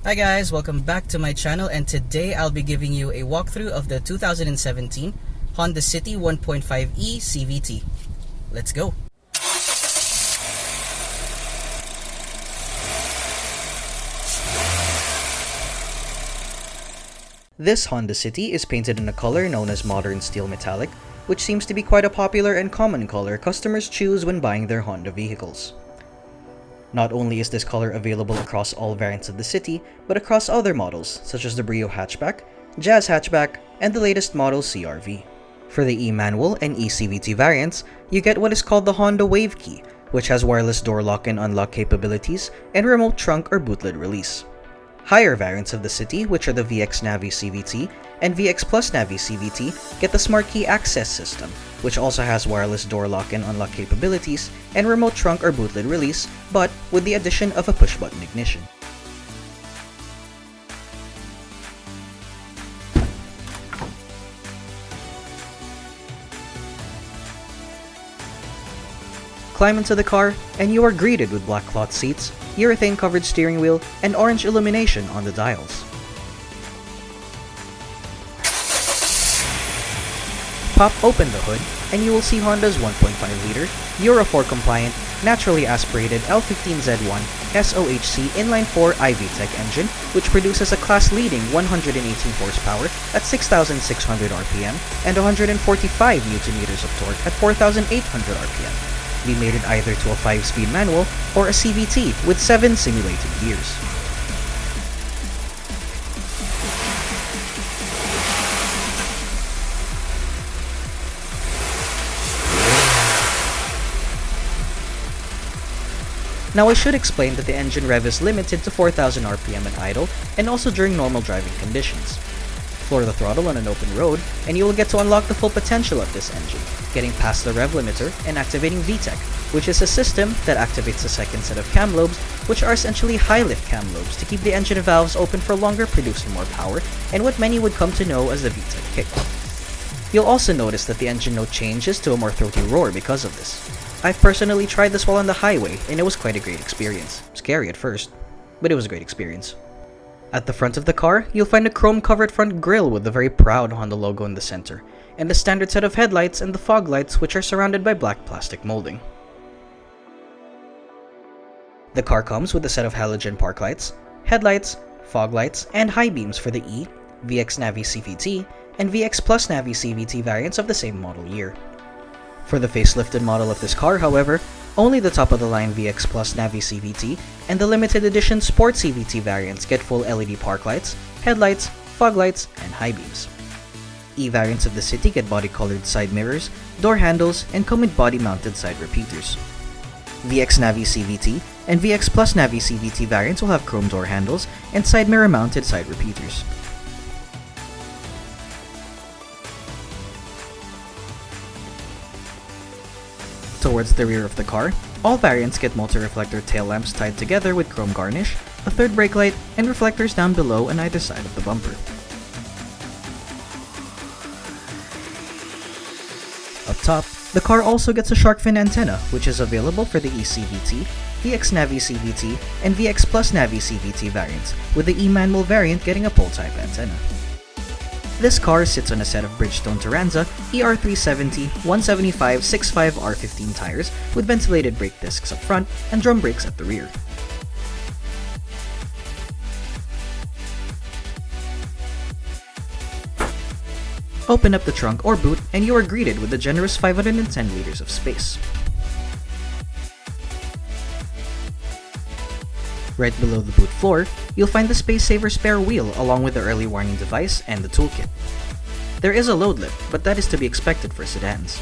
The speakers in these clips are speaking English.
Hi guys, welcome back to my channel, and today I'll be giving you a walkthrough of the 2017 Honda City 1.5 E CVT. Let's go! This Honda City is painted in a color known as Modern Steel Metallic, which seems to be quite a popular and common color customers choose when buying their Honda vehicles. Not only is this color available across all variants of the City, but across other models such as the Brio hatchback, Jazz hatchback, and the latest model CR-V. For the E-manual and E CVT variants, you get what is called the Honda Wave Key, which has wireless door lock and unlock capabilities and remote trunk or boot lid release. Higher variants of the City, which are the VX Navi CVT and VX Plus Navi CVT, get the Smart Key Access system, which also has wireless door lock and unlock capabilities and remote trunk or boot lid release, but with the addition of a push-button ignition. Climb into the car, and you are greeted with black cloth seats, urethane-covered steering wheel, and orange illumination on the dials. Pop open the hood, and you will see Honda's 1.5-liter, Euro 4 compliant, naturally aspirated L15Z1 SOHC inline-4 iVTEC engine, which produces a class-leading 118 horsepower at 6,600 RPM and 145 Nm of torque at 4,800 RPM. Be mated either to a 5-speed manual or a CVT with 7 simulated gears. Now I should explain that the engine rev is limited to 4,000 RPM at idle and also during normal driving conditions. Floor the throttle on an open road and you will get to unlock the full potential of this engine, getting past the rev limiter and activating VTEC, which is a system that activates a second set of cam lobes, which are essentially high-lift cam lobes to keep the engine valves open for longer, producing more power, and what many would come to know as the VTEC kick. You'll also notice that the engine note changes to a more throaty roar because of this. I've personally tried this while on the highway, and it was quite a great experience. Scary at first, but it was a great experience. At the front of the car, you'll find a chrome-covered front grille with the very proud Honda logo in the center, and the standard set of headlights and the fog lights, which are surrounded by black plastic molding. The car comes with a set of halogen park lights, headlights, fog lights, and high beams for the E, VX Navi CVT, and VX Plus Navi CVT variants of the same model year. For the facelifted model of this car, however, only the top-of-the-line VX Plus Navi CVT and the limited edition Sport CVT variants get full LED park lights, headlights, fog lights, and high beams. E variants of the City get body-colored side mirrors, door handles, and come with body-mounted side repeaters. VX Navi CVT and VX Plus Navi CVT variants will have chrome door handles and side mirror-mounted side repeaters. Towards the rear of the car, all variants get multi-reflector tail lamps tied together with chrome garnish, a third brake light, and reflectors down below on either side of the bumper. Up top, the car also gets a shark fin antenna, which is available for the E CVT, VX Navi CVT, and VX Plus Navi CVT variants, with the E-manual variant getting a pole-type antenna. This car sits on a set of Bridgestone Turanza ER370 175/65 R15 tires with ventilated brake discs up front and drum brakes at the rear. Open up the trunk or boot and you are greeted with a generous 510 liters of space. Right below the boot floor, you'll find the Space Saver spare wheel along with the early warning device and the toolkit. There is a load lip, but that is to be expected for sedans.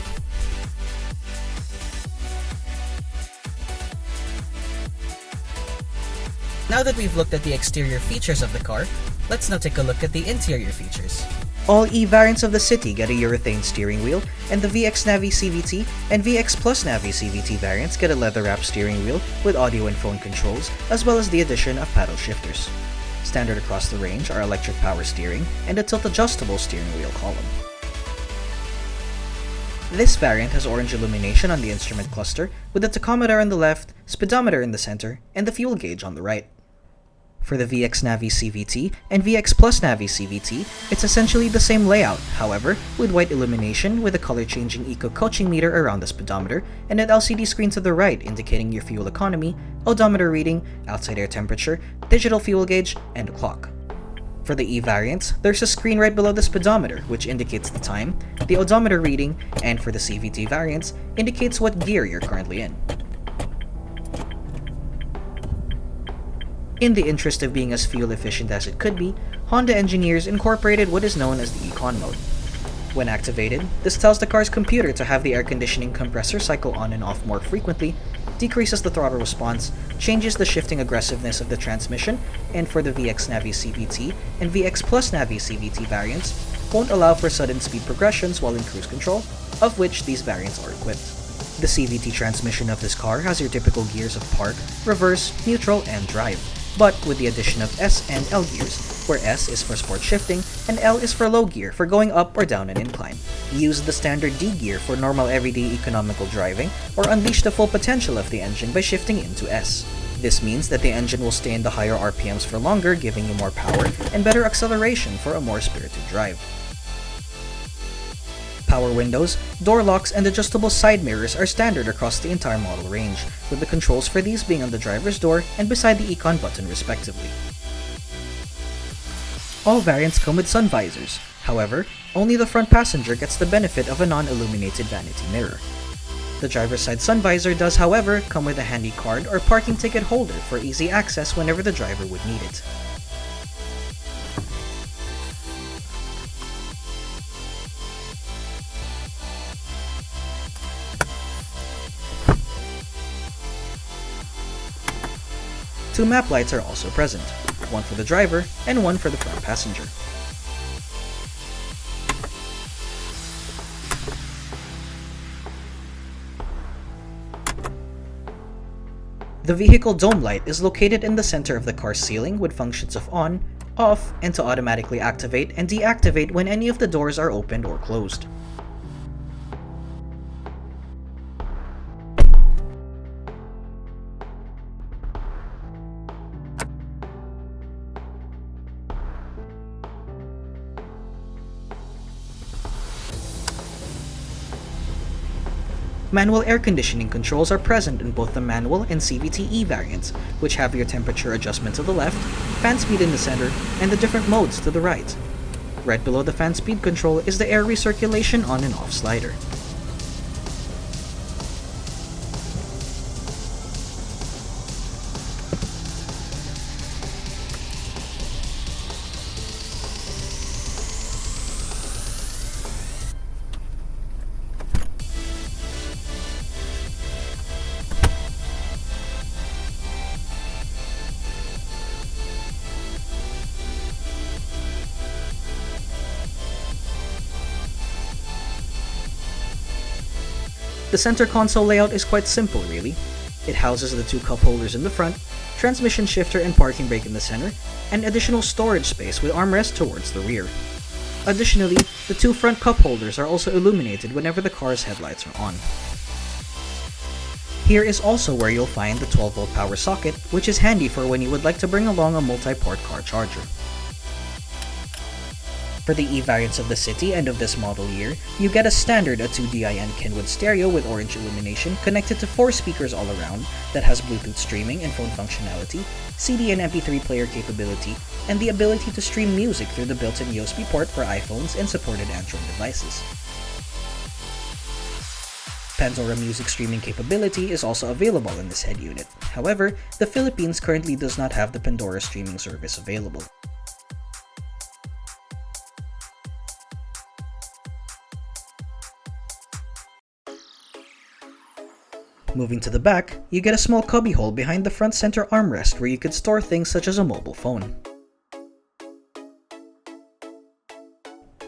Now that we've looked at the exterior features of the car, let's now take a look at the interior features. All E variants of the City get a urethane steering wheel, and the VX Navi CVT and VX Plus Navi CVT variants get a leather-wrapped steering wheel with audio and phone controls, as well as the addition of paddle shifters. Standard across the range are electric power steering and a tilt-adjustable steering wheel column. This variant has orange illumination on the instrument cluster, with the tachometer on the left, speedometer in the center, and the fuel gauge on the right. For the VX Navi CVT and VX Plus Navi CVT, it's essentially the same layout, however, with white illumination with a color-changing eco coaching meter around the speedometer and an LCD screen to the right indicating your fuel economy, odometer reading, outside air temperature, digital fuel gauge, and a clock. For the E variants, there's a screen right below the speedometer which indicates the time, the odometer reading, and for the CVT variants, indicates what gear you're currently in. In the interest of being as fuel efficient as it could be, Honda engineers incorporated what is known as the Econ mode. When activated, this tells the car's computer to have the air conditioning compressor cycle on and off more frequently, decreases the throttle response, changes the shifting aggressiveness of the transmission, and for the VX Navi CVT and VX Plus Navi CVT variants, won't allow for sudden speed progressions while in cruise control, of which these variants are equipped. The CVT transmission of this car has your typical gears of park, reverse, neutral, and drive, but with the addition of S and L gears, where S is for sport shifting and L is for low gear for going up or down an incline. Use the standard D gear for normal everyday economical driving, or unleash the full potential of the engine by shifting into S. This means that the engine will stay in the higher RPMs for longer, giving you more power and better acceleration for a more spirited drive. Power windows, door locks, and adjustable side mirrors are standard across the entire model range, with the controls for these being on the driver's door and beside the Econ button respectively. All variants come with sun visors, however, only the front passenger gets the benefit of a non-illuminated vanity mirror. The driver's side sun visor does, however, come with a handy card or parking ticket holder for easy access whenever the driver would need it. Two map lights are also present, one for the driver and one for the front passenger. The vehicle dome light is located in the center of the car's ceiling with functions of on, off, and to automatically activate and deactivate when any of the doors are opened or closed. Manual air conditioning controls are present in both the manual and CVT-E variants, which have your temperature adjustment to the left, fan speed in the center, and the different modes to the right. Right below the fan speed control is the air recirculation on and off slider. The center console layout is quite simple really. It houses the two cup holders in the front, transmission shifter and parking brake in the center, and additional storage space with armrest towards the rear. Additionally, the two front cup holders are also illuminated whenever the car's headlights are on. Here is also where you'll find the 12-volt power socket, which is handy for when you would like to bring along a multi-port car charger. For the E variants of the City and of this model year, you get a standard A2DIN Kenwood stereo with orange illumination connected to 4 speakers all around that has Bluetooth streaming and phone functionality, CD and MP3 player capability, and the ability to stream music through the built-in USB port for iPhones and supported Android devices. Pandora music streaming capability is also available in this head unit. However, the Philippines currently does not have the Pandora streaming service available. Moving to the back, you get a small cubbyhole behind the front center armrest where you could store things such as a mobile phone.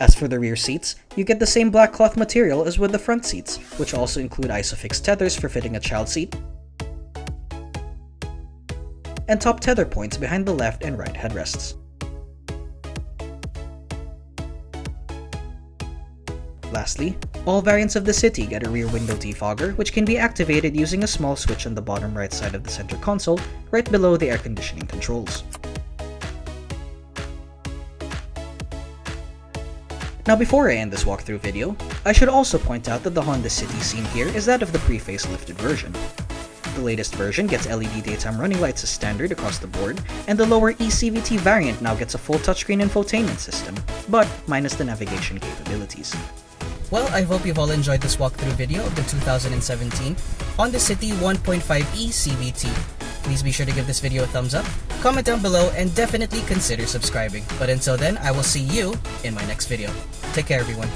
As for the rear seats, you get the same black cloth material as with the front seats, which also include isofix tethers for fitting a child seat, and top tether points behind the left and right headrests. Lastly, all variants of the City get a rear window defogger, which can be activated using a small switch on the bottom right side of the center console, right below the air conditioning controls. Now before I end this walkthrough video, I should also point out that the Honda City seen here is that of the pre-facelifted version. The latest version gets LED daytime running lights as standard across the board, and the lower E CVT variant now gets a full touchscreen infotainment system, but minus the navigation capabilities. Well, I hope you've all enjoyed this walkthrough video of the 2017 Honda City 1.5e CVT. Please be sure to give this video a thumbs up, comment down below, and definitely consider subscribing. But until then, I will see you in my next video. Take care, everyone.